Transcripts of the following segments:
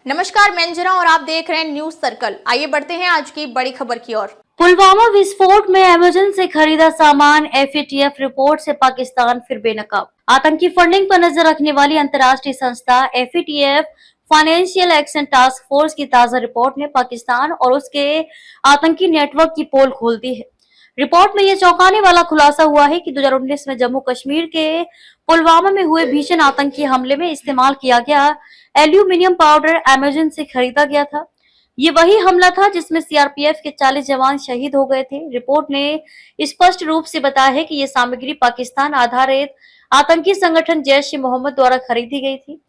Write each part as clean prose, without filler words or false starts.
नमस्कार, मैं अंजना और आप देख रहे हैं न्यूज सर्कल। आइए बढ़ते हैं आज की बड़ी खबर की ओर। पुलवामा विस्फोट में अमेजन से खरीदा सामान, एफएटीएफ रिपोर्ट से पाकिस्तान फिर बेनकाब। आतंकी फंडिंग पर नजर रखने वाली अंतर्राष्ट्रीय संस्था FATF financial action task force की ताजा रिपोर्ट ने पाकिस्तान और उसके आतंकी नेटवर्क की पोल खोल दी है। रिपोर्ट में यह चौंकाने वाला खुलासा हुआ है कि 2019 में जम्मू कश्मीर के पुलवामा में हुए भीषण आतंकी हमले में इस्तेमाल किया गया एल्यूमिनियम पाउडर अमेजन से खरीदा गया था। ये वही हमला था जिसमें सीआरपीएफ के 40 जवान शहीद हो गए थे। रिपोर्ट ने स्पष्ट रूप से बताया है कि ये सामग्री पाकिस्तान आधारित आतंकी संगठन जैश ए मोहम्मद द्वारा खरीदी गई थी।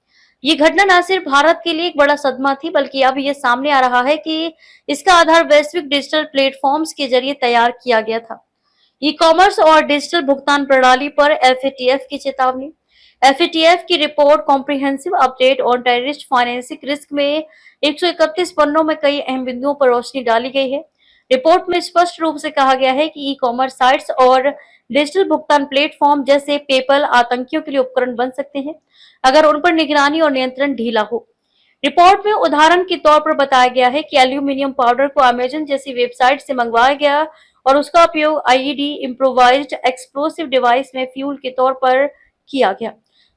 ये घटना न सिर्फ भारत के लिए एक बड़ा सदमा थी, बल्कि अब ये सामने आ रहा है कि इसका आधार वैश्विक डिजिटल प्लेटफॉर्म्स के जरिए तैयार किया गया था। ई कॉमर्स और डिजिटल भुगतान प्रणाली पर एफएटीएफ की चेतावनी। एफएटीएफ की report comprehensive update on terrorist financing risk में 131 पन्नों में कई अहम बिंदुओं पर रोशनी डाली गई है। रिपोर्ट में स्पष्ट रूप से कहा गया है कि ई कॉमर्स साइट्स और डिजिटल भुगतान प्लेटफॉर्म जैसे पेपल आतंकियों के लिए उपकरण बन सकते हैं अगर उन पर निगरानी और नियंत्रण ढीला हो। रिपोर्ट में उदाहरण के तौर पर बताया गया है कि एल्यूमिनियम पाउडर को अमेजन जैसी वेबसाइट से मंगवाया गया और उसका उपयोग आईईडी इम्प्रोवाइज्ड एक्सप्लोसिव डिवाइस में फ्यूल के तौर पर किया गया,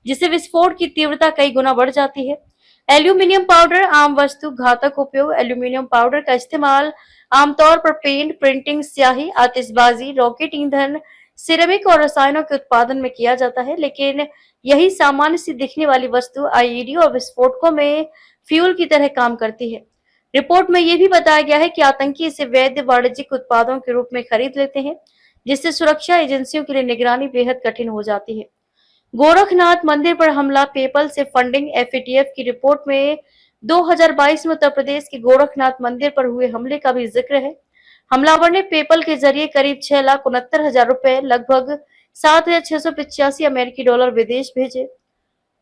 जिससे विस्फोट की तीव्रता कई गुना बढ़ जाती है। एल्यूमिनियम पाउडर आम वस्तु घातक उपयोग। एल्यूमिनियम पाउडर का इस्तेमाल आमतौर पर पेंट, प्रिंटिंग, स्याही, आतिशबाजी, रॉकेट ईंधन, सिरेमिक और रसायनों के उत्पादन में किया जाता है, लेकिन यही सामान्य सी दिखने वाली वस्तु आईईडी और विस्फोटकों में फ्यूल की तरह काम करती है। रिपोर्ट में यह भी बताया गया है कि आतंकी इसे वैध वाणिज्यिक उत्पादों के रूप में खरीद लेते हैं, जिससे सुरक्षा एजेंसियों के लिए निगरानी बेहद कठिन हो जाती है। गोरखनाथ मंदिर पर हमला, पेपल से फंडिंग। एफएटीएफ की रिपोर्ट में 2022 में उत्तर प्रदेश के गोरखनाथ मंदिर पर हुए हमले का भी जिक्र है। हमलावर ने पेपल के जरिए करीब 6,69,000 रुपए, लगभग 7,685 अमेरिकी डॉलर विदेश भेजे।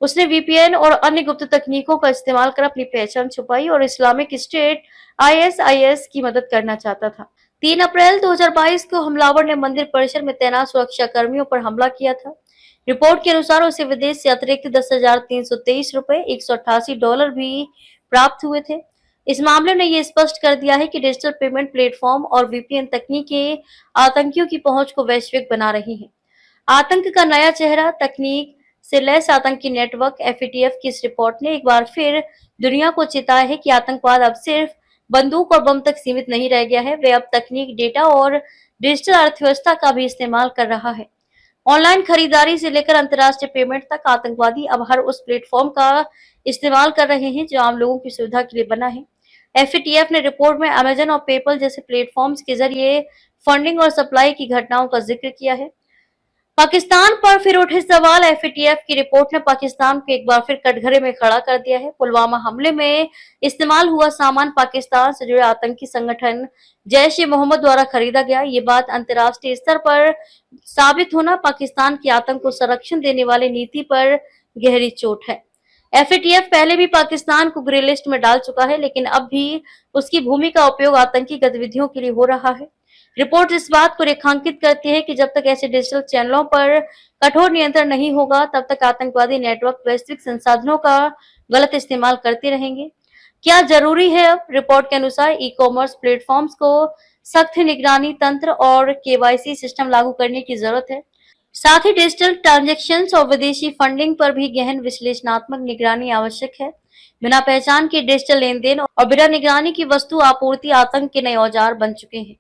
उसने वीपीएन और अन्य गुप्त तकनीकों का इस्तेमाल कर अपनी पहचान छुपाई और इस्लामिक स्टेट आईएसआईएस की मदद करना चाहता था। 3 अप्रैल 2022 को हमलावर ने मंदिर परिसर में तैनात सुरक्षा कर्मियों पर हमला किया था। रिपोर्ट के अनुसार उसे विदेश से अतिरिक्त 10,323 रुपए, 188 डॉलर भी प्राप्त हुए थे। इस मामले ने यह स्पष्ट कर दिया है कि डिजिटल पेमेंट प्लेटफॉर्म और वीपीएन तकनीकें आतंकियों की पहुंच को वैश्विक बना रही हैं। आतंक का नया चेहरा, तकनीक से लैस आतंकी नेटवर्क। एफएटीएफ की इस रिपोर्ट ने एक बार फिर दुनिया को चेताया है कि आतंकवाद अब सिर्फ बंदूक और बम तक सीमित नहीं रह गया है, वे अब तकनीक, डेटा और डिजिटल अर्थव्यवस्था का भी इस्तेमाल कर रहा है। ऑनलाइन खरीदारी से लेकर अंतर्राष्ट्रीय पेमेंट तक आतंकवादी अब हर उस प्लेटफॉर्म का इस्तेमाल कर रहे हैं जो आम लोगों की सुविधा के लिए बना है। एफएटीएफ ने रिपोर्ट में अमेजन और पेपल जैसे प्लेटफॉर्म्स के जरिए फंडिंग और सप्लाई की घटनाओं का जिक्र किया है। पाकिस्तान पर फिर उठे सवाल। एफएटीएफ की रिपोर्ट ने पाकिस्तान को एक बार फिर कटघरे में खड़ा कर दिया है। पुलवामा हमले में इस्तेमाल हुआ सामान पाकिस्तान से जुड़े आतंकी संगठन जैश ए मोहम्मद द्वारा खरीदा गया। ये बात अंतर्राष्ट्रीय स्तर पर साबित होना पाकिस्तान की आतंक को संरक्षण देने वाली नीति पर गहरी चोट है। एफएटीएफ पहले भी पाकिस्तान को ग्रे लिस्ट में डाल चुका है, लेकिन अब भी उसकी भूमि का उपयोग आतंकी गतिविधियों के लिए हो रहा है। रिपोर्ट इस बात को रेखांकित करती है कि जब तक ऐसे डिजिटल चैनलों पर कठोर नियंत्रण नहीं होगा, तब तक आतंकवादी नेटवर्क वैश्विक संसाधनों का गलत इस्तेमाल करते रहेंगे। क्या जरूरी है? अब रिपोर्ट के अनुसार ई कॉमर्स प्लेटफॉर्म्स को सख्त निगरानी तंत्र और केवाईसी सिस्टम लागू करने की जरूरत है। साथ ही डिजिटल ट्रांजैक्शंस और विदेशी फंडिंग पर भी गहन विश्लेषणात्मक निगरानी आवश्यक है। बिना पहचान के डिजिटल लेन देन और बिना निगरानी की वस्तु आपूर्ति आतंक के नए औजार बन चुके हैं।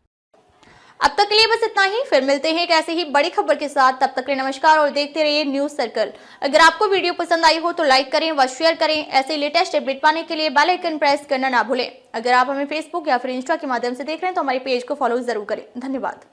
अब तक के लिए बस इतना ही। फिर मिलते हैं एक ऐसी ही बड़ी खबर के साथ। तब तक के लिए नमस्कार और देखते रहिए न्यूज सर्कल। अगर आपको वीडियो पसंद आई हो तो लाइक करें व शेयर करें। ऐसे लेटेस्ट अपडेट पाने के लिए बेल आइकन प्रेस करना ना भूलें। अगर आप हमें फेसबुक या फिर इंस्टा के माध्यम से देख रहे हैं तो हमारे पेज को फॉलो जरूर करें। धन्यवाद।